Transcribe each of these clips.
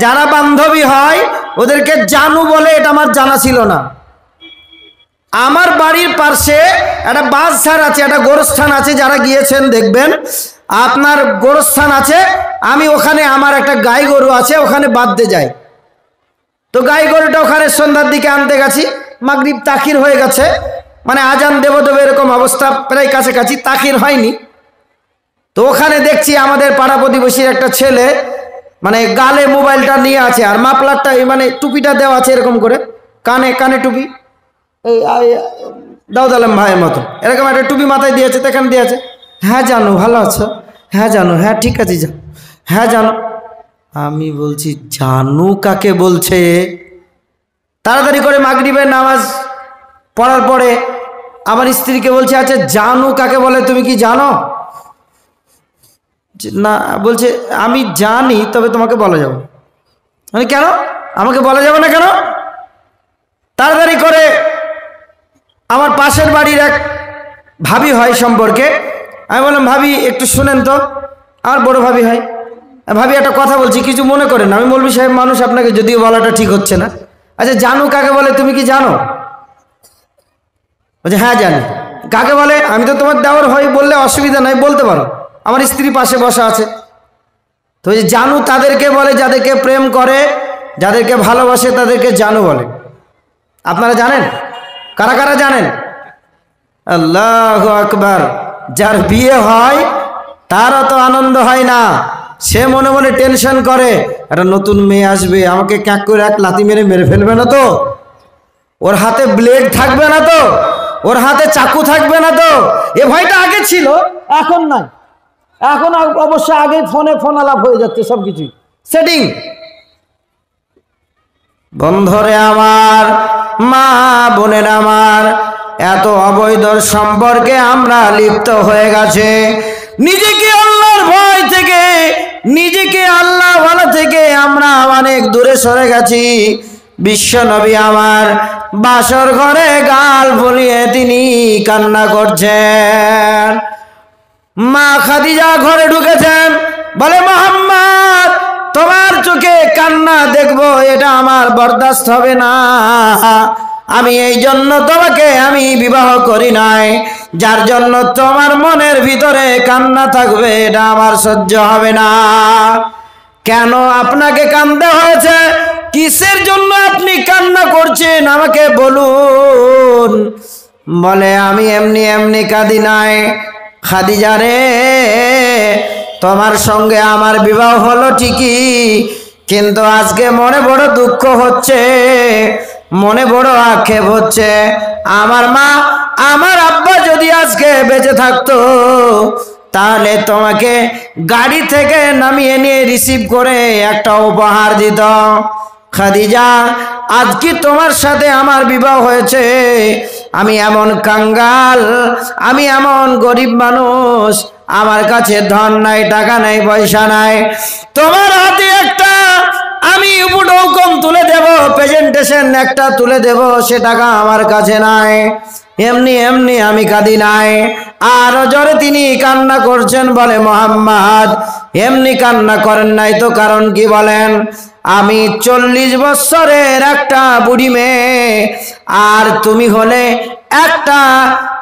যারা বান্ধবী হয় ওদেরকে জানু বলে, এটা আমার জানা ছিল না। আমার বাড়ির পাশে একটা বাসঝাড় আছে, একটা গোরস্থান আছে, যারা গিয়েছেন দেখবেন আপনার গোরস্থান আছে। আমি ওখানে আমার একটা গাই গরু আছে, ওখানে বাঁধতে যাই। তো গাই গরুটা ওখানে সন্ধ্যার দিকে আনতে গেছি, মাগরিব তাখির হয়ে গেছে, মানে আজান দেব দেব এরকম অবস্থা, প্রায় কাছাকাছি, তাখির হয়নি। তো ওখানে দেখছি আমাদের পাড়া প্রতিবেশীর একটা ছেলে মানে গালে মোবাইলটা নিয়ে আছে, আর মাফলারটা মানে টুপিটা দেওয়া আছে এরকম করে, কানে কানে টুপি, এই দাউদ আলম ভাইয়ের মতো এরকম একটা টুপি মাথায় দিয়েছে, তো এখানে দিয়েছে। হ্যাঁ জানো, ভালো আছো? হ্যাঁ জানো, হ্যাঁ ঠিক আছে যা, হ্যাঁ জানো। আমি বলছি জানু কাকে বলছে? তাড়াতাড়ি করে মাগরিবের নামাজ পড়ার পরে আমার স্ত্রীকে বলছে, আচ্ছা জানু কাকে বলে তুমি কি জানো? না, বলছে আমি জানি, তবে তোমাকে বলা যাবে। মানে কেন আমাকে বলা যাবে না কেন? তাড়াতাড়ি করে আমার পাশের বাড়ির এক ভাবি হয় সম্পর্কে, আমি বললাম ভাবি একটু শুনেন তো, আমার বড় ভাবি হয়। ভাবি একটা কথা বলছি, কিছু মনে করেন না, আমি মৌলভী সাহেব মানুষ, আপনাকে যদিও বলাটা ঠিক হচ্ছে না। আচ্ছা জানু কাকে বলে তুমি কি জানো? বলছে হ্যাঁ জানি। কাকে বলে? আমি তো তোমার দেওয়ার হই, বললে অসুবিধা নাই, বলতে পারো, আমার স্ত্রী পাশে বসা আছে। তো জানু তাদেরকে বলে যাদেরকে প্রেম করে, যাদেরকে ভালোবাসে, তাদেরকে জানু বলে। আপনারা জানেন? কারা কারা জানেন? আল্লাহু আকবার। যার বিয়ে হয় তারও তো আনন্দ হয় না, সে মনে মনে টেনশন করে, একটা নতুন মেয়ে আসবে, আমাকে ক্যাক করে এক লাথি মেরে মেরে ফেলবে না তো, ওর হাতে ব্লেড থাকবে না তো, ওর হাতে চাকু থাকবে না তো। এ ভয়টা আগে ছিল, এখন নাই। এখন অবশ্য আগে ফোনে ফোন আলাপ হয়ে যাচ্ছে, সবকিছু সেটিং। বন্ধরে আমার, মা বোনের আমার, এত অবৈধ সম্পর্কে আমরা লিপ্ত হয়ে গেছে। নিজেকে আল্লাহর ভয় থেকে, নিজেকে আল্লাহ ভালো থেকে আমরা অনেক দূরে সরে গেছি। বিশ্ব নবী আমার বাসর ঘরে গাল ফুলিয়ে তিনি কান্না করছেন। মা খাদিজা ঘরে ঢুকেছেন, বলে মুহাম্মদ তোমার চোখে কান্না দেখবো, এটা আমার বরদাস্ত হবে না। আমি এই জন্য তোমাকে আমি বিবাহ করি নাই, যার জন্য তোমার মনের ভিতরে কান্না থাকবে, এটা আমার সহ্য হবে না। কেন আপনাকে কাঁদতে হয়েছে? কিসের জন্য আপনি কান্না করছেন আমাকে বলুন। বলে আমি এমনি এমনি কাঁদি নাই খাদিজা রে, তোমার সঙ্গে আমার বিবাহ হলো ঠিকই, কিন্তু আজকে মনে বড় দুঃখ হচ্ছে, মনে বড় আক্ষেপ হচ্ছে। আমার মা, আমার আব্বা যদি আজকে বেঁচে থাকতো, তাহলে তোমাকে গাড়ি থেকে নামিয়ে নিয়ে রিসিভ করে একটা উপহার দিত। খাদিজা, আজকে তোমার সাথে আমার বিবাহ হয়েছে, আমি এমন কাঙ্গাল, আমি এমন গরিব মানুষ, আমার কাছে ধন নাই, টাকা নাই, পয়সা নাই, তোমার হাতে একটা আমি উপঢৌকন তুলে দেব, প্রেজেন্টেশন একটা তুলে দেব, সে টাকা আমার কাছে নাই। এমনি এমনি আমি কাঁদি নাই। আর জোরে তিনি কান্না করছেন। বলে মুহাম্মদ এমনি কান্না করেন নাই তো, কারণ কি বলেন? আমি 40 বছরের একটা বুড়ি মেয়ে, আর তুমি হলে একটা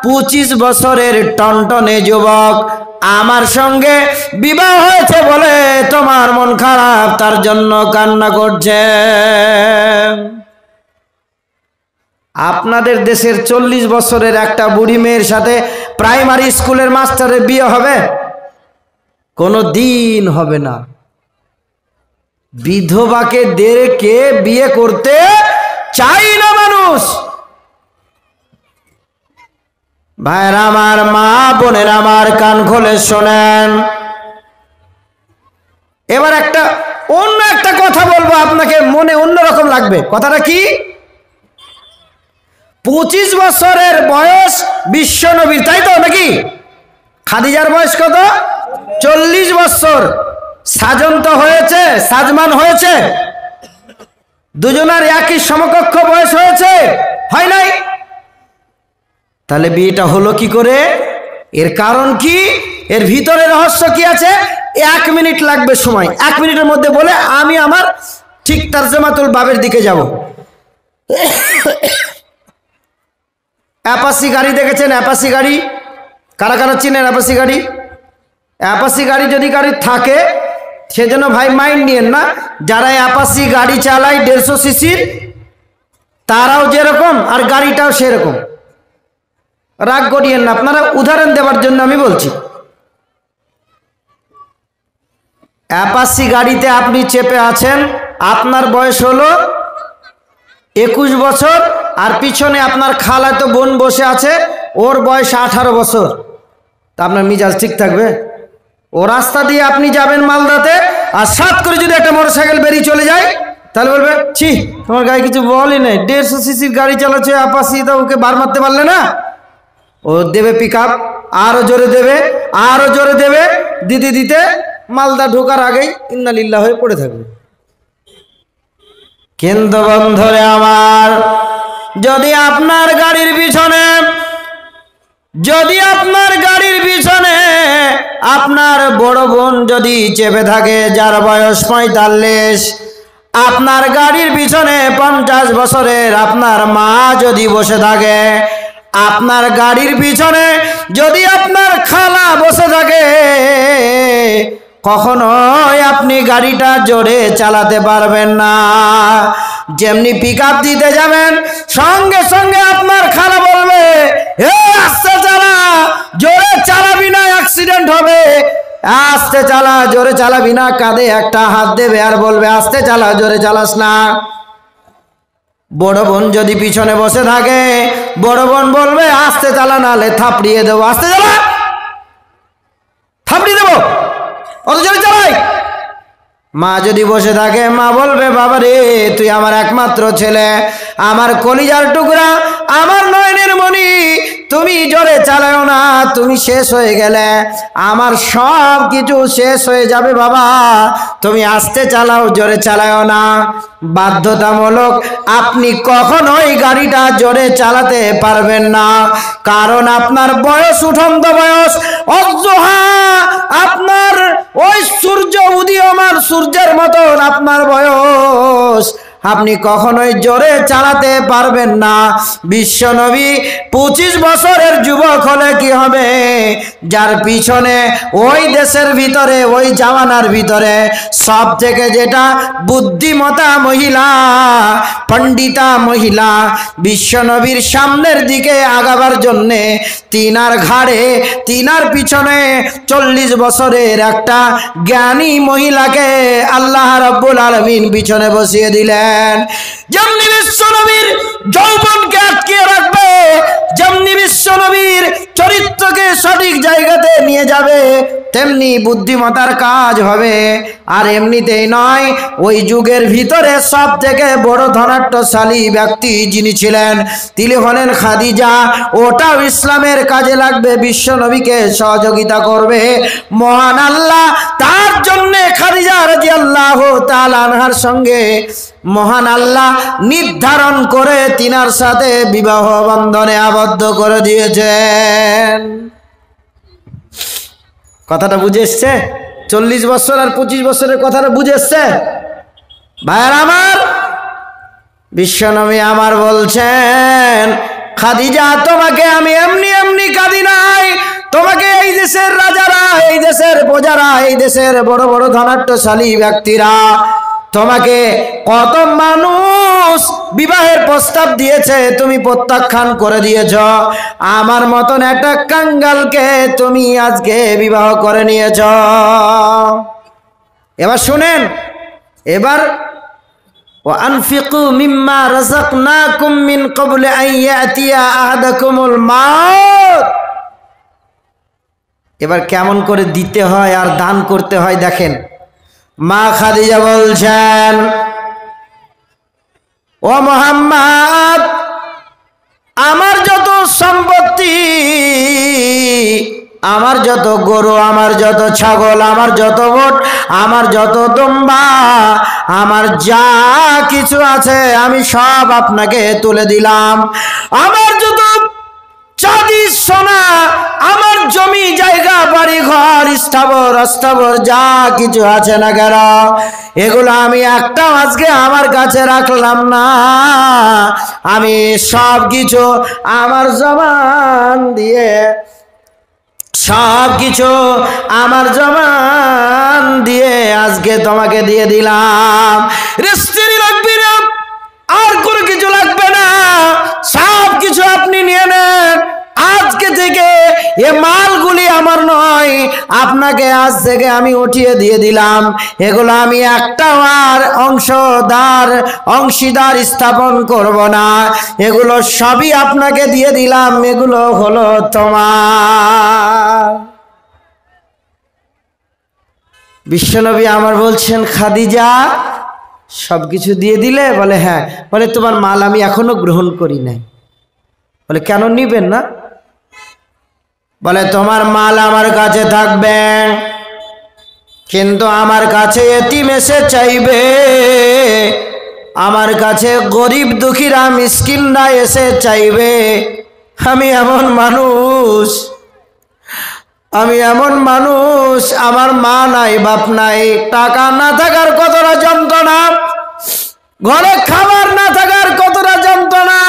25 বছরের টনটনে যুবক, আমার সঙ্গে বিবাহ হয়েছে বলে তোমার মন খারাপ, তার জন্য কান্না করছে। আপনাদের দেশের 40 বছরের একটা বুড়ি মেয়ের সাথে প্রাইমারি স্কুলের মাস্টারের বিয়ে হবে? কোনো দিন হবে না। বিধবাকে দেখে বিয়ে করতে চাই না মানুষ। ভাইরা আমার, মা বোনের আমার, কান খুলে শোনেন। এবার অন্য একটা কথা বলবো, আপনাকে মনে অন্যরকম লাগবে। কথাটা কি? 25 বছরের বয়স বিশ্ব নবীর, তাই তো নাকি? খাদিজার বয়স কত? 40 বছর। সাজন তো হয়েছে, সাজমান হয়েছে, দুজনের একই সমকক্ষ বয়স হয়েছে, হয় নাই? তাহলে বিয়েটা হলো কি করে? এর কারণ কি? এর ভিতরে রহস্য কি আছে? 1 মিনিট লাগবে সময়, 1 মিনিটের মধ্যে বলে আমি আমার ঠিক তারজমাতুল বাবের দিকে যাব। অ্যাপাসি গাড়ি দেখেছেন? অ্যাপাসি গাড়ি কারা কারা চিনেন? অ্যাপাসি গাড়ি, অ্যাপাসি গাড়ি যদি গাড়ি থাকে সেজন্য ভাই মাইন্ড নিয়েন না। যারা অ্যাপাসি গাড়ি চালায় 150 সিসির, তারাও যেরকম আর গাড়িটাও সেরকম। রাগ করিয়েন না, আপনারা উদাহরণ দেওয়ার জন্য আমি বলছি। অ্যাপাসি গাড়িতে আপনি চেপে আছেন, আপনার বয়স হলো 21 বছর, আর পিছনে আপনার খালাতো বোন বসে আছে, ওর বয়স 18 বছর। তা আপনার মিজাজ ঠিক থাকবে? ও রাস্তা দিয়ে আপনি যাবেন মালদাতে, আর সাত করে যদি একটা মোটরসাইকেল বেরিয়ে চলে যায়, তাহলে বলবে ছি তোমার গায়ে কিছু বলই নেই, 150 সিসির গাড়ি চালাচ্ছে অ্যাপাসি, তা ওকে বার মারতে পারলে না। ও দেবে পিক আপ, আরো জোরে দেবে, আরো জোরে দেবে, দিতে দিতে মালদা ঢোকার আগেই ইন্নালিল্লাহ হয়ে পড়ে থাকবে। কিন্তু বন্ধুরে আমার, যদি আপনার গাড়ির পিছনে আপনার বড় বোন যদি চেপে থাকে, যার বয়স 45, আপনার গাড়ির পিছনে 50 বছরের আপনার মা যদি বসে থাকে, আপনার গাড়ির পিছনে যদি আপনার খালা বসে থাকে, কখনোই আপনি গাড়িটা জোরে চালাতে পারবেন না। যেমনি পিক আপ দিতে যাবেন, সঙ্গে সঙ্গে আপনার খালা বলবে হে আস্তে চালা, জোরে চালাবি না, অ্যাক্সিডেন্ট হবে, আস্তে চালা, জোরে চালাবি না। কাঁধে একটা হাত দেবে আর বলবে আস্তে চালা, জোরে চালাস না। বড় বোন যদি পিছনে বসে থাকে, বড় বোন বলবে আস্তে চালা, নালে থাপড়িয়ে দেবো, আস্তে চালা, থাপড়িয়ে দেবো, অত জোরে চালাই। মা যদি বসে থাকে, মা বলবে বাবা রে, তুই আমার একমাত্র ছেলে, আমার কলিজার টুকরা, আমার নয়নের মণি, তুমি জোরে চালাও না, তুমি শেষ হয়ে গেলে, আমার সব কিছু শেষ হয়ে যাবে বাবা, তুমি আস্তে চালাও, জোরে চালাও না। বাধ্যতামূলক আপনি কখনোই গাড়িটা জোরে চালাতে পারবেন না, কারণ আপনার বয়স উঠন্ত বয়স, অজ্জহা, আপনার ওই সূর্য উদীয়মান সূর্যের মতন আপনার বয়স, আপনি কখনোই জোরে চালাতে পারবেন না। বিশ্বনবী 25 বছরের যুবক হলে কি হবে? যার পিছনে ওই দেশের ভিতরে, ওই জামানার ভিতরে সব থেকে যেটা বুদ্ধিমতা মহিলা, পণ্ডিতা মহিলা, বিশ্বনবীর সামনের দিকে আগাবার জন্যে তিনার ঘাড়ে, তিনার পিছনে 40 বছরের একটা জ্ঞানী মহিলাকে আল্লাহ রাব্বুল আলামিন পিছনে বসিয়ে দিলেন। যেমনি বিশ্বনবীর যৌবনকে আটকিয়ে রাখবে, যেমনি বিশ্বনবীর চরিত্রকে সঠিক জায়গাতে নিয়ে যাবে, তেমনি বুদ্ধিমতার কাজ হবে। আর এমনিতেই নয়, ওই যুগের ভিতরে সব থেকে বড় ধনাঢ্যশালী ব্যক্তি যিনি ছিলেন, তিনি হলেন খাদিজা। ওটাও ইসলামের কাজে লাগবে, বিশ্বনবীকে সহযোগিতা করবে। মহান আল্লাহ তার জন্য খাদিজা রাদিয়াল্লাহু তাআলা আনহার সঙ্গে মহান আল্লাহ নির্ধারণ করে তিনার সাথে বিবাহ বন্ধনে আবদ্ধ করে দিয়েছেন। কথাটা বুঝে এসছে? 40 বছর আর 25 বছরের কথাটা বুঝে এসছে ভাইয়ার আমার? বিশ্বনবী আমার বলছেন, খাদিজা তোমাকে আমি এমনি এমনি কাঁদি নাই, তোমাকে এই দেশের রাজারা, এই দেশের প্রজারা, এই দেশের বড় বড় ধনাঢ্যশালী ব্যক্তিরা, তোমাকে কত মানুষ বিবাহের প্রস্তাব দিয়েছে, তুমি প্রত্যাখ্যান করে দিয়েছ। আমার মতন একটা কাঙ্গালকে তুমি আজকে বিবাহ করে নিয়েছ। এবার শুনেন, এবার وأنفقوا مما رزقناكم من قبل أن يأتي أحدكم الموت। এবার কেমন করে দিতে হয় আর দান করতে হয় দেখেন। মা খাদিজা বলছেন, ও মুহাম্মদ, আমার যত সম্পত্তি, আমার যত গরু, আমার যত ছাগল, আমার যত ওট, আমার যত দুম্বা, আমার যা কিছু আছে আমি সব আপনাকে তুলে দিলাম। আমার যত চাঁদি সোনা, আমার জমি জায়গা বাড়ি ঘর স্থাবর অস্থাবর যা কিছু আছে না কেন, এগুলো আমি একটা আজকে আমার কাছে রাখলাম না। আমি সব কিছু আমার জবান দিয়ে, সব কিছু আমার জবান দিয়ে আজকে তোমাকে দিয়ে দিলাম। রেস্টুরি লাগবে না, আর কোনো কিছু লাগবে না, সব কিছু আপনি নিয়ে নেন। আজকে থেকে এ মালগুলি আমার নয়, আপনাকে আজ থেকে আমি উঠিয়ে দিয়ে দিলাম। এগুলো আমি একটা আর অংশীদার স্থাপন করব না, এগুলো সবই আপনাকে দিয়ে দিলাম, এগুলো হলো তোমার। বিশ্বনবী আমার বলছেন, খাদিজা সবকিছু দিয়ে দিলে? বলে হ্যাঁ। বলে তোমার মাল আমি এখনো গ্রহণ করি নাই। বলে কেন নিবেন না? বলে তোমার মাল আমার কাছে থাকবে, কিন্তু আমার কাছে এতিম এসে চাইবে, আমার কাছে গরিব দুঃখীরা মিসকিনরা এসে চাইবে। আমি এমন মানুষ, আমার মা নাই, বাপ নাই, টাকা না থাকার কতটা যন্ত্রণা, ঘরে খাবার না থাকার কতটা যন্ত্রণা।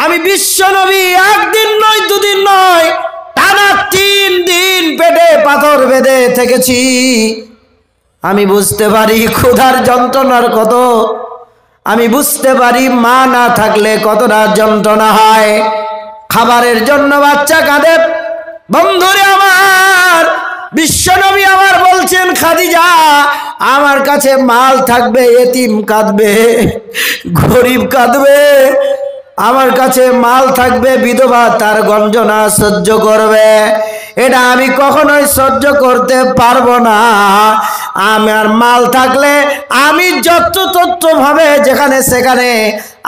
আমি বিশ্বনবী একদিন নয়, দুদিন নয়, টানা 3 দিন পেটে পাথর বেঁধে থেকেছি। আমি বুঝতে পারি ক্ষুধার যন্ত্রণার কত, আমি বুঝতে পারি মা না থাকলে কতটা যন্ত্রণা হয়। খাবারের জন্য বাচ্চা কাঁদে। বন্ধুরে আমার, বিশ্বনবী আমার বলছেন, খাদিজা আমার কাছে মাল থাকবে, এতিম কাঁদবে, গরিব কাঁদবে, আমার কাছে মাল থাকবে, বিধবা তার গঞ্জনা সহ্য করবে, এটা আমি কখনোই সহ্য করতে পারবো না। আমার মাল থাকলে আমি যত্রতত্রভাবে যেখানে সেখানে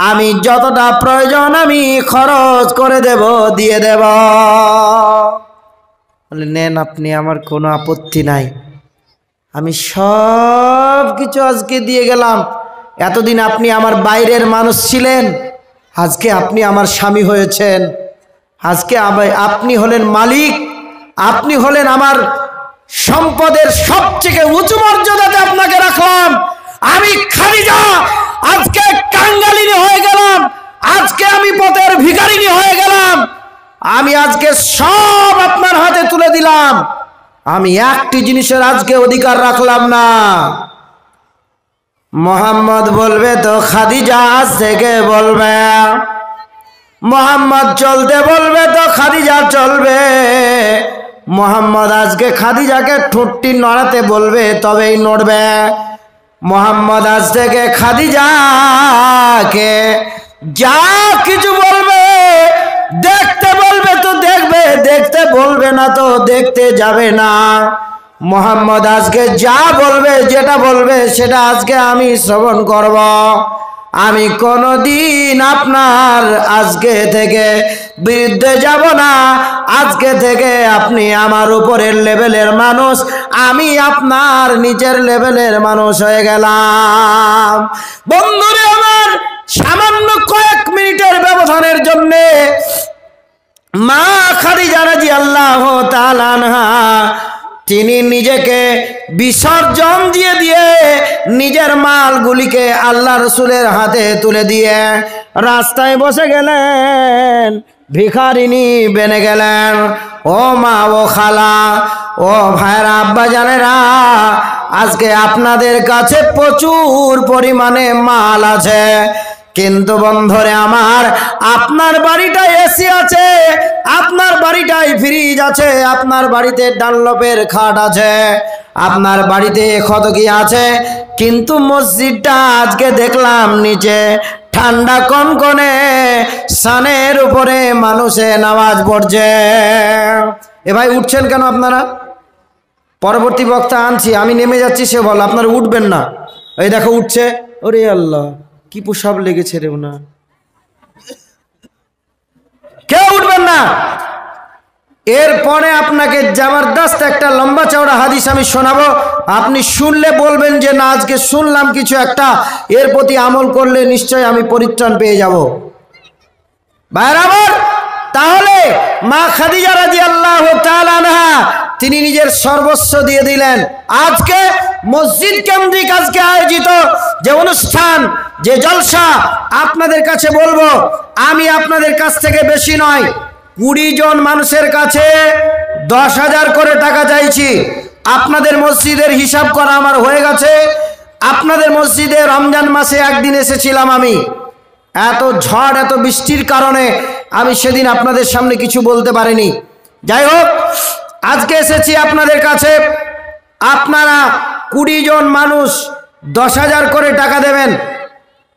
আমি যতটা প্রয়োজন আমি খরচ করে দেব, দিয়ে দেব। বলে নেন আপনি, আমার কোনো আপত্তি নাই, আমি সব কিছু আজকে দিয়ে গেলাম। এতদিন আপনি আমার বাইরের মানুষ ছিলেন, আজকে আপনি আমার স্বামী হয়েছেন, আজকে আপনি হলেন মালিক, আপনি হলেন আমার সম্পদের সবচেয়ে উঁচু মর্যাদাতে আপনাকে রাখলাম। আমি খাদিজা আজকে কাঙ্গালিনী হয়ে গেলাম, আজকে আমি পথের ভিখারিনী হয়ে গেলাম, আমি আজকে সব আপনার হাতে তুলে দিলাম। আমি একটি জিনিসের আজকে অধিকার রাখলাম না। মোহাম্মদ বলবে তো খাদিজা আজ থেকে বলবে, মোহাম্মদ চলতে বলবে তো খাদিজা চলবে। মোহাম্মদ আজকে খাদিজাকে ঠোঁটটি নড়াতে বলবে তবেই নড়বে। মোহাম্মদ আজ থেকে খাদিজাকে যা কিছু বলবে, দেখতে বলবে তো দেখবে, দেখতে বলবে না তো দেখতে যাবে না। মোহাম্মদ আজকে যা বলবে, যেটা বলবে সেটা আজকে আমি শ্রবণ করব। আমি কোনোদিন আপনার আজকে থেকে বিরুদ্ধে যাব না। আজকে থেকে আপনি আমার উপরের লেভেলের মানুষ, আমি আপনার নিচের লেভেলের মানুষ হয়ে গেলাম। বন্ধুরা আমার, সামান্য কয়েক মিনিটের ব্যবধানের জন্য মা খাদিজা রাদিয়াল্লাহু তাআলা আনহা তিনি নিজেকে বিসর্জন দিয়ে নিজের মালগুলিকে আল্লাহ রসুলের হাতে তুলে দিয়ে রাস্তায় বসে গেলেন, ভিখারিনী বেনে গেলেন। ও মা, ও খালা, ও ভাইরা, আব্বা জানেরা, আজকে আপনাদের কাছে প্রচুর পরিমাণে মাল আছে, কিন্তু বন্ধুরে আমার, আপনার বাড়িটায় এসি আছে, আপনার বাড়িটায় ফ্রিজ আছে, আপনার বাড়িতে ডানলপের খাট আছে, আপনার বাড়িতে খতকি আছে, কিন্তু মসজিদটা আজকে দেখলাম নিচে ঠান্ডা কনকনে সানের উপরে মানুষে নামাজ পড়ছে। এ ভাই উঠছেন কেন আপনারা? পরবর্তী বক্তা আনছি, আমি নেমে যাচ্ছি, সে বল আপনারা উঠবেন না। এই দেখো উঠছে, ওরে আল্লাহ কি পোশাব লেগেছে রে না, কেউ উঠবেন না। এরপরে আপনাকে জবরদস্ত একটা লম্বা চওড়া হাদিস আমি শোনাবো, আপনি শুনলে বলবেন যে না আজকে শুনলাম কিছু একটা, এর প্রতি আমল করলে নিশ্চয় আমি পরিত্রাণ পেয়ে যাব। ভাইরা আমার, তাহলে মা খাদিজা রাদিয়াল্লাহু তাআলা আনহা তিনি নিজের সর্বস্ব দিয়ে দিলেন। আজকে মসজিদ কেন্দ্রিক আজকে আয়োজিত যে অনুষ্ঠান, যে জলসা, আপনাদের কাছে বলবো, আমি আপনাদের কাছ থেকে বেশি নয়, 20 জন মানুষের কাছে 10,000 করে টাকা চাইছি। আপনাদের মসজিদের হিসাব করা আমার হয়ে গেছে। আপনাদের মসজিদে রমজান মাসে একদিন এসেছিলাম আমি, এত ঝড় এত বৃষ্টির কারণে আমি সেদিন আপনাদের সামনে কিছু বলতে পারিনি। যাই হোক, আজকে এসেছি আপনাদের কাছে। আপনারা 20 জন মানুষ 10,000 করে টাকা দেবেন।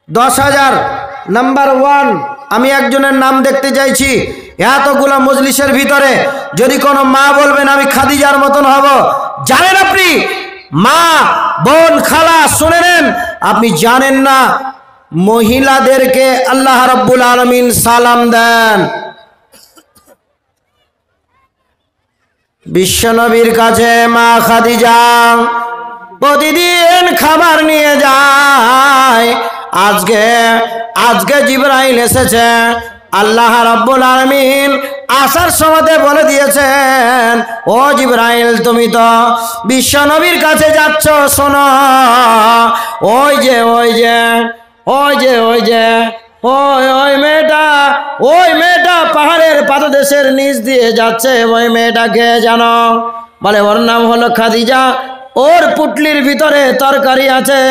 10,000 নাম্বার 1, আমি একজনের নাম দেখতে চাইছি। এতগুলা মজলিসের ভিতরে যদি কোনো মা বলবেন আমি খাদিজার মতন হব, জানেন আপনি? মা, বোন, খালা, শুনে নেন, আপনি জানেন না মহিলাদেরকে আল্লাহ রাব্বুল আলামিন সালাম দেন। বিশ্বনবীর কাছে মা খাদিজা প্রতিদিন খাবার নিয়ে যায়। আজকে জিবরাইল এসেছে। আল্লাহ রাব্বুল আলামিন আসার সময়তে বলে দিয়েছেন, ও জিবরাইল তুমি তো বিশ্বনবীর কাছে যাচ্ছ, শোনো, ওই মেয়েটা পাহাড়ের পাদদেশের নিচ দিয়ে যাচ্ছে, ওই মেয়েটাকে জানো? বলে ওর নাম হলো খাদিজা। ওর পুটলির ভিতরে তরকারি আছে,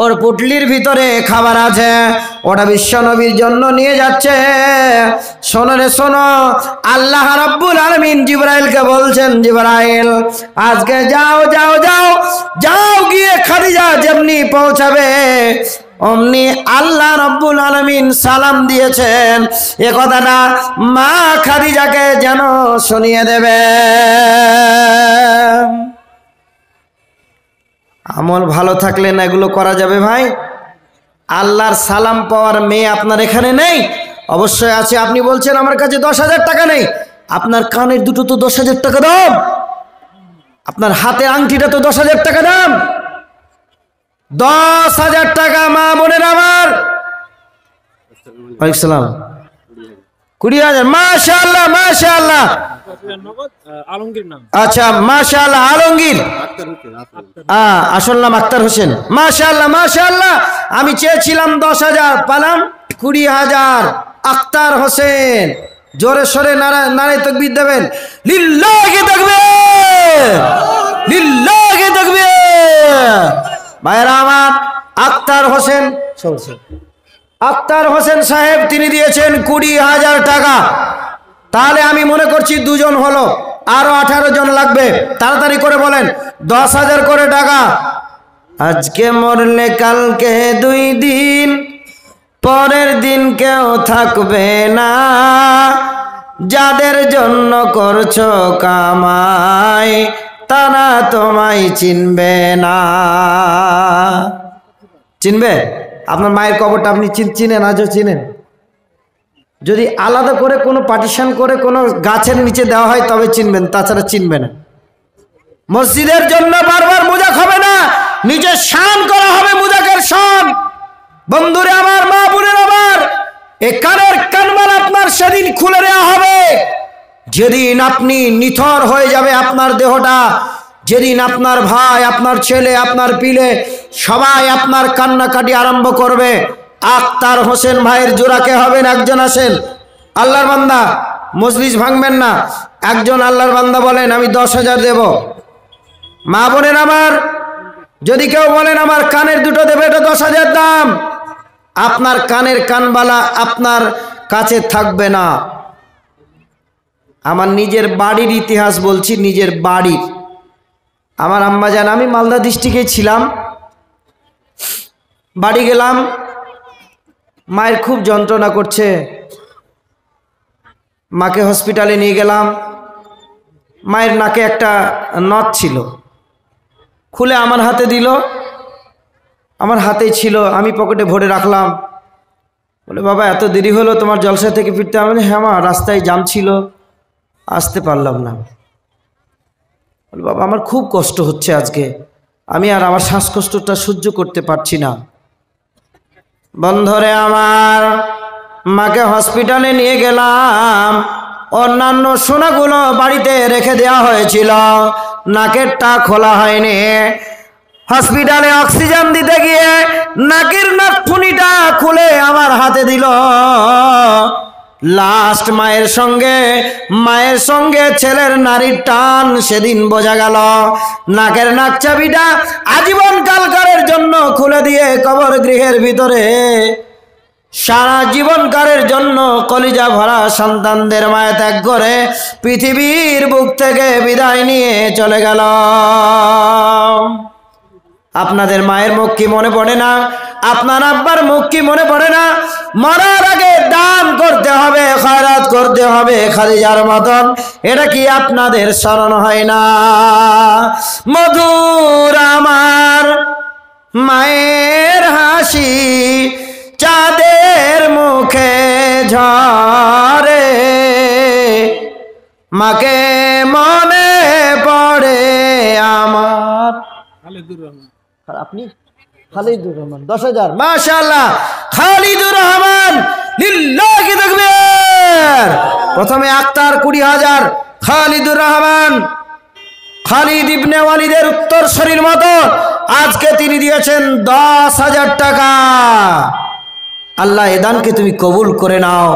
ওর পুটলির ভিতরে খাবার আছে, ওটা বিশ্বনবীর জন্য নিয়ে যাচ্ছে। শোনো রে শোনো, আল্লাহ রাব্বুল আলামিন জিবরাইলকে বলছেন, জিবরাইল আজকে যাও গিয়ে খাদিজা যেমনি পৌঁছাবে অমনি আল্লাহ রাব্বুল আলামিন সালাম দিয়েছেন, এ কথাটা মা খাদিজাকে যেন শুনিয়ে দেবে। আমল ভালো থাকলে না এগুলো করা যাবে ভাই। আল্লাহর সালাম পাওয়ার মেয়ে আপনার এখানে নেই? অবশ্যই আছে। আপনি বলছেন আমার কাছে 10,000 টাকা নেই। আপনার কানের দুটো তো 10,000 টাকা দাম, আপনার হাতের আংটিটা তো 10,000 টাকা দাম। 10,000 টাকা মা বোনের আমার। ওয়ালাইকুম সালাম। 20,000। মাশাআল্লাহ মাশাআল্লাহ। আচ্ছা মাশাআল্লাহ। আলমগীর, আসল নাম আক্তার হোসেন। মাশাআল্লাহ মাশাআল্লাহ। আমি চেয়েছিলাম 10,000, পালাম 20,000। আক্তার হোসেন, জোরে সোরে নারে তাকবীর দেবেন। লিল্লাহি তাকবীর, লিল্লাহি তাকবীর। ভাইরা আমার, আক্তার হোসেন সাহেব তিনি দিয়েছেন 20,000 টাকা। তাহলে আমি মনে করছি 2 জন হলো, আরো 18 জন লাগবে। তাড়াতাড়ি করে বলেন। 10,000 করে টাকা। আজকে মরলে কালকে 2 দিন, পরের দিন কেউ থাকবে না। যাদের জন্য করছো কামাই তারা তোমায় চিনবে না। চিনবে? আপনার মায়ের কবরটা আপনি চিনেন? আজও চিনেন? যদি আলাদা করে কোনো পার্টিশন করে কোনো গাছের নিচে দেওয়া হয় তবে চিনবেন, তাছাড়া চিনবে না। মসজিদের জন্য বারবার মুজাক হবে না, নিজের শান করা হবে, মুজাকের শান। বন্ধুরে আমার, মা বোনের আমার, এ কানের কানমাল আপনার সেদিন খুলে দেওয়া হবে যেদিন আপনি নিথর হয়ে যাবে আপনার দেহটা, যেদিন আপনার ভাই, আপনার ছেলে, আপনার পিলে সবাই আপনার কান্নাকাটি আরম্ভ করবে। আক্তার হোসেন ভাইয়ের জোড়াকে হবেন। একজন আসেন, আল্লাহর বান্দা, মজলিস ভাঙবেন না। একজন আল্লাহর বান্দা বলেন আমি 10,000 দেব। মা বোনের আমার, যদি কেউ বলেন আমার কানের দুটো দেবে, এটা 10,000 দাম। আপনার কানের কানবালা আপনার কাছে থাকবে না। আমার নিজের বাড়ির ইতিহাস বলছি, নিজের বাড়ির। আমার আম্মা জান, আমি মালদা ডিস্ট্রিক্টে ছিলাম, বাড়ি গেলাম, মায়ের খুব যন্ত্রণা করছে, মাকে হসপিটালে নিয়ে গেলাম। মায়ের নাকে একটা নথ ছিল, খুলে আমার হাতে দিল, আমার হাতেই ছিল, আমি পকেটে ভরে রাখলাম। বলে বাবা এত দেরি হলো তোমার জলসা থেকে ফিরতে? আমি হ্যাঁ মা, রাস্তায় জ্যাম ছিল, আসতে পারলাম না। বলে বাবা আমার খুব কষ্ট হচ্ছে আজকে, আমি আর আমার শ্বাসকষ্টটা সহ্য করতে পারছি না। বন্ধুরে আমার, মাকে হসপিটালে নিয়ে গেলাম, অন্যান্য সোনাগুলো বাড়িতে রেখে দেওয়া হয়েছিল, নাকেরটা খোলা হয়নি। হসপিটালে অক্সিজেন দিতে গিয়ে নাকের নাকফুনিটা খুলে আমার হাতে দিল। লাস্ট মায়ের সঙ্গে ছেলের নারীর টান সেদিন বোঝা গেল। নাকের নাক চাবিটা আজীবন কালকারের জন্য খুলে দিয়ে কবর গৃহের ভিতরে সারা জীবনকারের জন্য কলিজা ভরা সন্তানদের মায়া ত্যাগ করে পৃথিবীর বুক থেকে বিদায় নিয়ে চলে গেল। আপনাদের মায়ের মুখ কি মনে পড়ে না? আপনার আব্বার মুখ কি মনে পড়ে না? মরার আগে দান করতে হবে, খয়রাত করতে হবে খাদিজার মতন। এটা কি আপনাদের স্মরণ হয় না? মধুর আমার মায়ের হাসি চাঁদের মুখে ঝরে, মাকে মনে পড়ে আমার। আপনি খালিদুর রহমান 10,000 মাশাআল্লাহ। খালিদুর রহমান লিল্লাহি তাকবীর। প্রথমে আক্তার 20,000, খালিদুর রহমান খালিদ ইবনে ওয়ালিদের উত্তরসূরির মতো আজকে তিনি দিয়েছেন 10,000 টাকা। আল্লাহ এ দানকে তুমি কবুল করে নাও।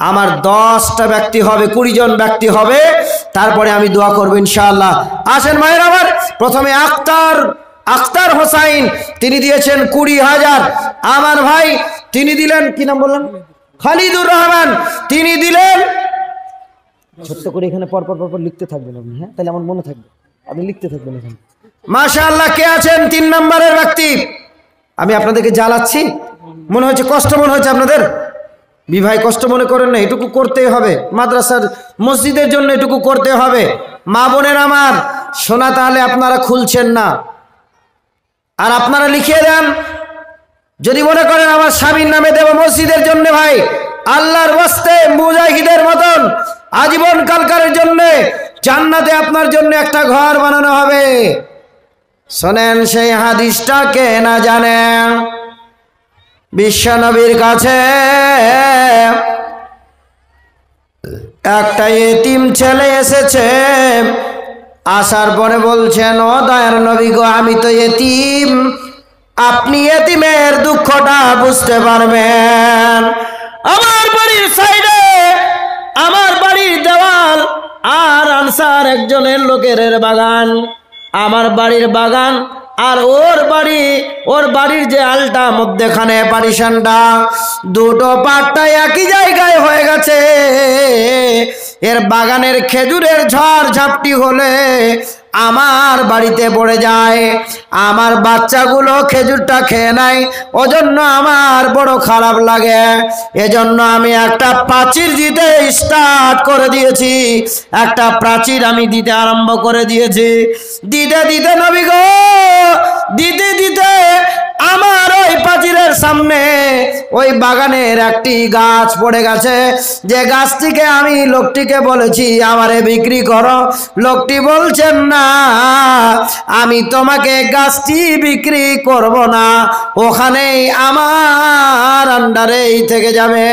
আমার 10টা ব্যক্তি হবে, 20 জন ব্যক্তি হবে, তারপরে আমি দোয়া করব ইনশাআল্লাহ। আসেন মায়ের আমার, প্রথমে আক্তার হোসাইন তিনি দিয়েছেন 20,000। আমার ভাই তিনি দিলেন, কি নাম বললেন? খালিদুর রহমান তিনি দিলেন। ছোট্ট করে এখানে পর লিখতে থাকবেন আপনি, হ্যাঁ, তাহলে আমার মনে থাকবে, আপনি লিখতে থাকবেন এখানে। মাশাআল্লাহ। কে আছেন 3 নম্বরের ব্যক্তি? আমি আপনাদেরকে জ্বালাচ্ছি, মনে হচ্ছে কষ্ট মনে হচ্ছে আপনাদের? ভাই কষ্ট মনে করেন না, এটুকু করতেই হবে, মাদ্রাসার মসজিদের জন্য এটুকু করতে হবে। মা বোনের আমার শোনা, তাহলে আপনারা খুলছেন না, আর আপনারা লিখিয়ে দেন। যদি মনে করেন আমার স্বামীর নামে দেব মসজিদের জন্য, ভাই আল্লাহর ওয়াস্তে মুজাহিদের মতন আজীবন কালকারের জন্য জান্নাতে আপনার জন্য একটা ঘর বানানো হবে। শোনেন সেই হাদিসটা কে না জানে, বিশ্বনবীর কাছে একটা এতিম ছেলে এসেছে। আসার পরে বলছেন, ও দয়ার নবী গো, আমি তো এতিম, আপনি এতিমের দুঃখটা বুঝতে পারবেন। আমার বাড়ির সাইডে, আমার বাড়ির দেওয়াল আর আনসার একজনের লোকের বাগান, আমার বাড়ির বাগান আর ওর বাড়ির যে আলটা মধ্যখানে পারিশনটা, দুটো পাটটা একই জায়গায় হয়ে গেছে। এর বাগানের খেজুরের ঝড় ঝাপটি হলে আমার বাড়িতে পড়ে যায়, আমার বাচ্চাগুলো খেজুরটা খেয়ে নেয়, ওজন্য আমার বড় খারাপ লাগে। এজন্য আমি একটা প্রাচীর দিতে স্টার্ট করে দিয়েছি, একটা প্রাচীর আমি দিতে আরম্ভ করে দিয়েছি। দিতে নবী গো, দিতে আমার ওই প্রাচীরের সামনে ওই বাগানের একটি গাছ পড়ে গেছে, যে গাছটিকে আমি লোকটিকে বলেছি আমারে বিক্রি করো। লোকটি বলছেন না, আমি তোমাকে গাছটি বিক্রি করব না, ওখানেই আমার আন্ডারেই থেকে যাবে।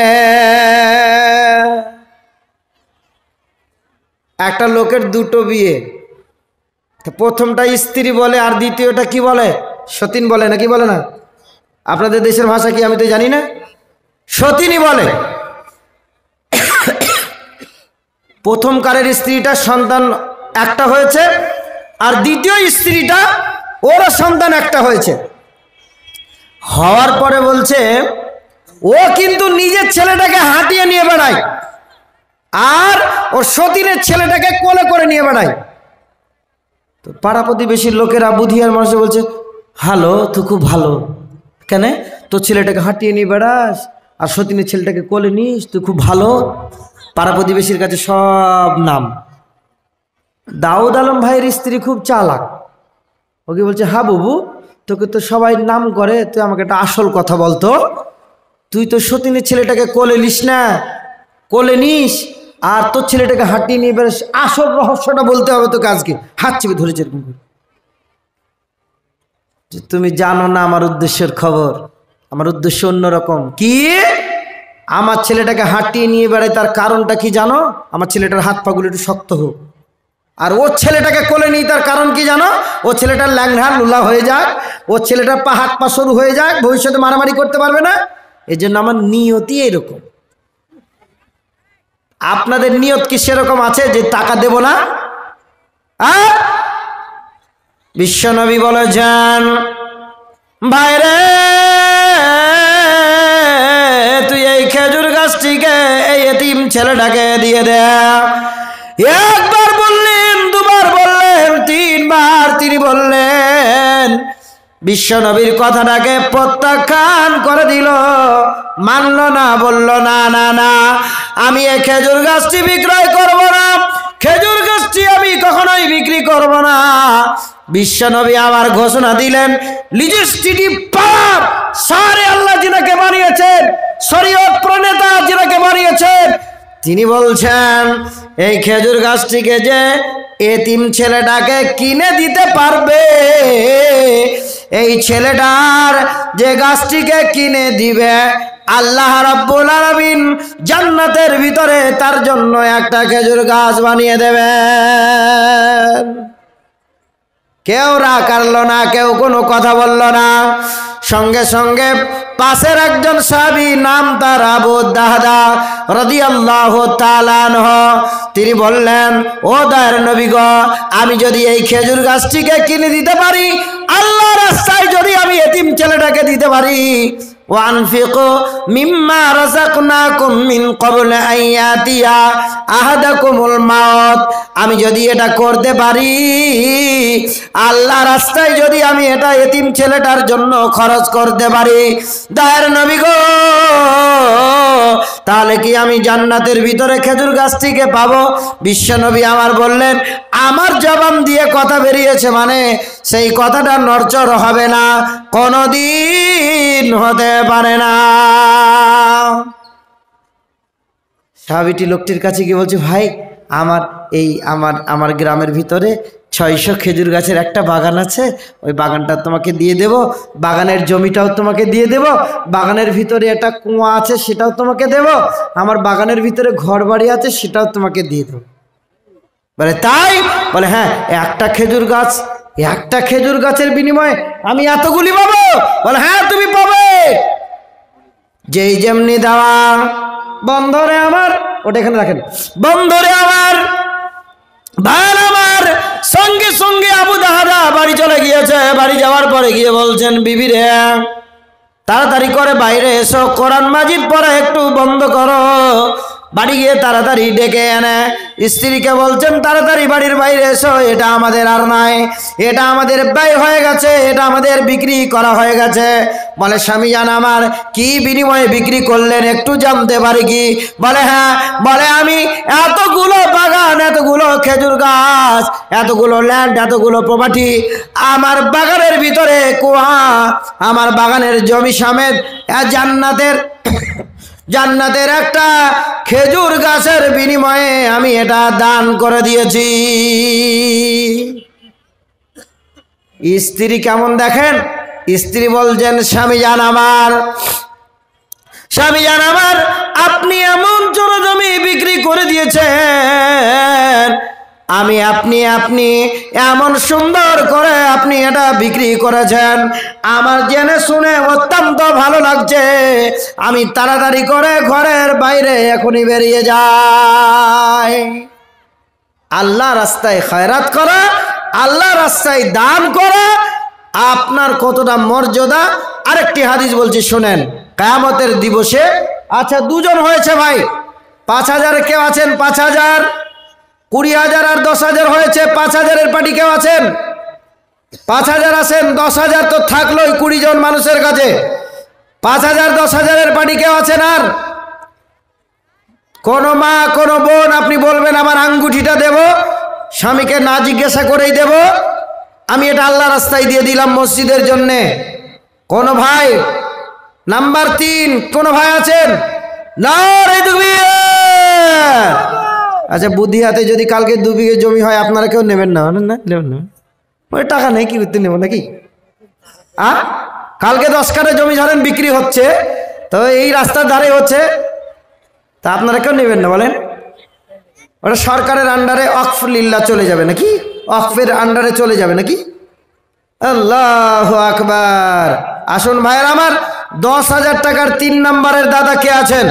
একটা লোকের দুটো বিয়ে, প্রথমটা স্ত্রী বলে আর দ্বিতীয়টা কি বলে? সতীন বলে না, কি বলে না? আপনাদের দেশের ভাষা কি আমি তো জানি না, সতীনই বলে। প্রথমকারের স্ত্রীটা সন্তান একটা হয়েছে, আর দ্বিতীয় স্ত্রীটা ওরও সন্তান একটা হয়েছে। হওয়ার পরে বলছে ও কিন্তু নিজের ছেলেটাকে হাঁটিয়ে নিয়ে বেড়ায়, আর ওর সতীনের ছেলেটাকে কোলে করে নিয়ে বেড়ায়। তো পাড়া প্রতিবেশীর লোকেরা, বুধিয়ার মানুষ বলছে, হ্যালো, তুই খুব ভালো, কেন তোর ছেলেটাকে হাঁটিয়ে নিয়ে বেড়াস আর সতীনের ছেলেটাকে কোলে নিস, তুই খুব ভালো। পাড়া প্রতিবেশীর কাছে সব নাম। দাউদ আলম ভাইয়ের স্ত্রী খুব চালাক, ওকে বলছে, হ্যাঁ বাবু, তোকে তো সবাই নাম করে, তুই আমাকে একটা আসল কথা বলতো, তুই তো সতীনের ছেলেটাকে কোলে নিস না, কোলে নিস আর তোর ছেলেটাকে হাঁটিয়ে নিয়ে বেড়াস, আসল রহস্যটা বলতে হবে তোকে আজকে। হাত চেপে ধরেছে এরকম করে। তুমি জানো না আমার উদ্দেশ্যের খবর, আমার উদ্দেশ্য অন্যরকম। কি? আমার ছেলেটাকে হাঁটিয়ে নিয়ে বেড়াই, তার কারণটা কি জানো? আমার ছেলেটার হাত পাগুলো একটু শক্ত হোক। আর ওর ছেলেটাকে কোলে নিই, তার কারণ কি জানো? ও ছেলেটার ল্যাংড়া লুলা হয়ে যাক, ও ছেলেটার হাত পা সরু হয়ে যাক, ভবিষ্যতে মারামারি করতে পারবে না। এই জন্য আমার নিয়তি এরকম। আপনাদের নিয়ত কি সেরকম আছে যে টাকা দেব না? বিশ্বনবী বলেছেন, ভাইরে তুই এই খেজুর গাছটিকে এই এতিম ছেলেটাকে দিয়ে দে। একবার বললেন, দুবার বললেন, তিনবার তিনি বললেন। বিশ্বনবীর কথাটাকে প্রত্যাখ্যান করে দিল, মানল না, বলল না না না, আমি এই খেজুর গাছটি বিক্রয় করব না, খেজুর গাছটি আমি কখনোই বিক্রি করব না। বিশ্বনবী আবার ঘোষণা দিলেন, লিজিস্টিটিভ পাওয়ার সারে আল্লাহ যিনাকে বানিয়েছেন, শরীয়ত প্রণেতা যিনাকে বানিয়েছেন, তিনি বলছেন এই খেজুর গাছটিকে যে এতিম ছেলেটাকে কিনে দিতে পারবে, এই ছেলেটার যে গাছটিকে কিনে দিবে, আল্লাহ রাব্বুল আলামিন জান্নাতের ভিতরে তার জন্য একটা খেজুর গাছ বানিয়ে দেবেন। কেউ রাগ করলো না, কেউ কোনো কথা বলল না। সঙ্গে সঙ্গে পাশের একজন সাহাবী, নাম তার আবু দাহদা রাদিয়াল্লাহু তাআলা আনহু, তিনি বললেন, ও দয়ার নবী গো, আমি যদি এই খেজুর গাছটিকে কিনে দিতে পারি, আল্লাহর রাস্তায় যদি আমি এতিম ছেলেটাকে দিতে পারি, ওয়ানফিকু মিম্মা রাযাকনাকুম মিন ক্বাবল আন ইয়াতিয়া আহাদাকুমুল মাউত, আমি যদি এটা করতে পারি, আল্লাহ রাস্তায় যদি আমি এটা এতিম ছেলেটার জন্য খরচ করতে পারি, দয়ার নবী গো, তাহলে কি আমি জান্নাতের ভিতরে খেজুর গাছটিকে পাবো? বিশ্বনবী আমার বললেন, আমার জবান দিয়ে কথা বেরিয়েছে মানে সেই কথাটা নড়চড় হবে না, কোনদিন হতে পারে না। সাহাবীটি লোকটির কাছে গিয়ে বলছে, ভাই আমার গ্রামের ভিতরে 600 খেজুর গাছের একটা বাগান আছে, ওই বাগানটা তোমাকে দিয়ে দেব, বাগানের জমিটাও তোমাকে দিয়ে দেব, বাগানের ভিতরে একটা কুয়া আছে সেটাও তোমাকে দেব, আমার বাগানের ভিতরে ঘর বাড়ি আছে সেটাও তোমাকে দিয়ে দেব। বলে তাই? বলে হ্যাঁ, একটা খেজুর গাছের বিনিময়ে আমি এতগুলি পাবো? বলে হ্যাঁ তুমি পাবে। যেই যেমনি দেওয়া। বন্ধরে আমার, ওটা এখানে রাখেন, বন্ধরে আমার, ভাই আমার, সঙ্গে সঙ্গে আবু দাহদা বাড়ি চলে গিয়েছে। বাড়ি যাওয়ার পরে গিয়ে বলছেন, বিবি রে তাড়াতাড়ি করে বাইরে এসো, কোরআন মাজিদ পড়া একটু বন্ধ করো। বাড়ি গিয়ে তাড়াতাড়ি ডেকে এনে স্ত্রীকে বলছেন, তাড়াতাড়ি বাড়ির বাইরে এসো, এটা আমাদের আর নাই, এটা আমাদের ব্যয় হয়ে গেছে, এটা আমাদের বিক্রি করা হয়ে গেছে। বলে স্বামী জান আমার, কি বিনিময়ে বিক্রি করলেন একটু জানতে পারি কি? বলে হ্যাঁ। বলে আমি এতগুলো বাগান, এতগুলো খেজুর গাছ, এতগুলো ল্যান্ড, এতগুলো প্রপার্টি, আমার বাগানের ভিতরে কুয়া, আমার বাগানের জমি সমেত জান্নাতের একটা খেজুর গাছের বিনিময়ে আমি এটা দান করে দিয়েছি। স্ত্রী কেমন দেখেন? স্ত্রী বলছেন, স্বামী জান আমার, আপনি এমন জমি বিক্রি করে দিয়েছেন, আপনি এমন সুন্দর করে আপনি এটা বিক্রি করেছেন, আমার জেনে শুনে অত্যন্ত ভালো লাগছে। আমি তাড়াতাড়ি করে ঘরের বাইরে এখনই বেরিয়ে যাই। আল্লাহ রাস্তায় খয়রাত করা, আল্লাহ রাস্তায় দান করা আপনার কতটা মর্যাদা। আরেকটি হাদিস বলছি শোনেন, কিয়ামতের দিবসে, আচ্ছা দুজন হয়েছে ভাই, 5000 কেউ আছেন? 5000, 20,000 আর 10,000 হয়েছে। 5000-এর পার্টি কেউ আছেন? 5000 আছেন, 10,000 তো থাকলোই 20 জন মানুষের কাছে। 5000, 10,000-এর পার্টি কেউ আছেন? আর কোন মা, কোন বোন আপনি বলবেন আমার আঙ্গুঠিটা দেব, স্বামীকে না জিজ্ঞাসা করেই দেব, আমি এটা আল্লাহ রাস্তায় দিয়ে দিলাম মসজিদের জন্যে। কোন ভাই? নাম্বার 3, কোন ভাই আছেন? নারে তাকবীর। আচ্ছা বুদ্ধি হাতে যদি কালকে 2 বিঘে জমি হয়, আপনারা কেউ নেবেন না? নেবেন না? ওই টাকা নেই, কি করতে নেব নাকি? কালকে 10 কাঠা জমি ধরেন বিক্রি হচ্ছে, তো এই রাস্তার ধারে হচ্ছে, তা আপনারা কেউ নেবেন না বলেন? ওটা সরকারের আন্ডারে ওয়াকফ লিল্লাহ চলে যাবে নাকি? ওয়াকফের আন্ডারে চলে যাবে নাকি? আল্লাহু আকবার। আসুন ভাইয়ের আমার, 10,000 টাকার 3 নম্বরের দাদা কে আছেন?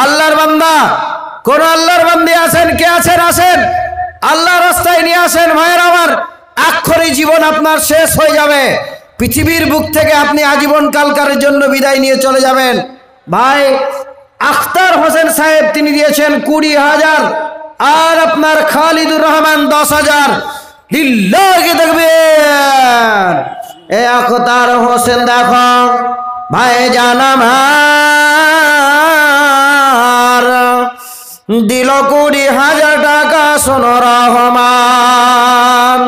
আল্লাহর বান্দা, কোন আল্লাহর বান্দী আছেন? কে আছেন? আসেন, আল্লাহর রাস্তায় নিয়ে আসেন ভাইয়ের আমার। আক্ষরী জীবন আপনার শেষ হয়ে যাবে, পৃথিবীর বুক থেকে আপনি আজীবন কালকারের জন্য বিদায় নিয়ে চলে যাবেন। ভাই আখতার হোসেন সাহেব তিনি দিয়েছেন 20,000, আর আপনার খালিদুর রহমান 10,000। লিল্লাহি তাকবীর। এ আখতার হোসেন দেখো ভাই জানাম দিল 20,000 টাকা। শোনো রহমান,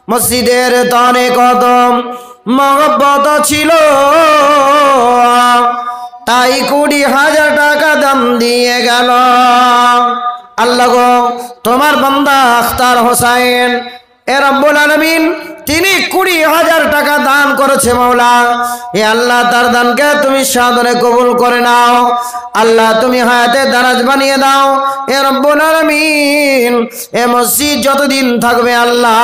মসজিদের তনে কত মহব্বত ছিল, তাই 20,000 টাকা দাম দিয়ে গেল। আল্লাহ গো, তোমার বান্দা আখতার হোসেন এ রব্বুল আলামিন তিনি 20,000 টাকা দান করেছে। মাওলা এ আল্লাহ, তার দানকে তুমি সাদরে কবুল করে নাও। আল্লাহ তুমি হায়াতে দারাজ বানিয়ে দাও এ রব্বুল আলামিন। এ মসজিদ যতদিন থাকবে আল্লাহ,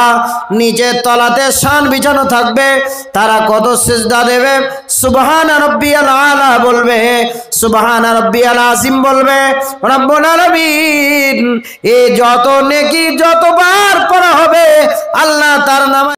নিচের তলাতে শান বিছানো থাকবে। তারা কত সিজদা দেবে, সুবহানা রাব্বিয়াল আলা বলবে, সুবহানা রাব্বিয়াল আযীম বলবে। রব্বুল আলামিন এ যত নেকি যতবার পড়া হবে আল্লাহ তার নামে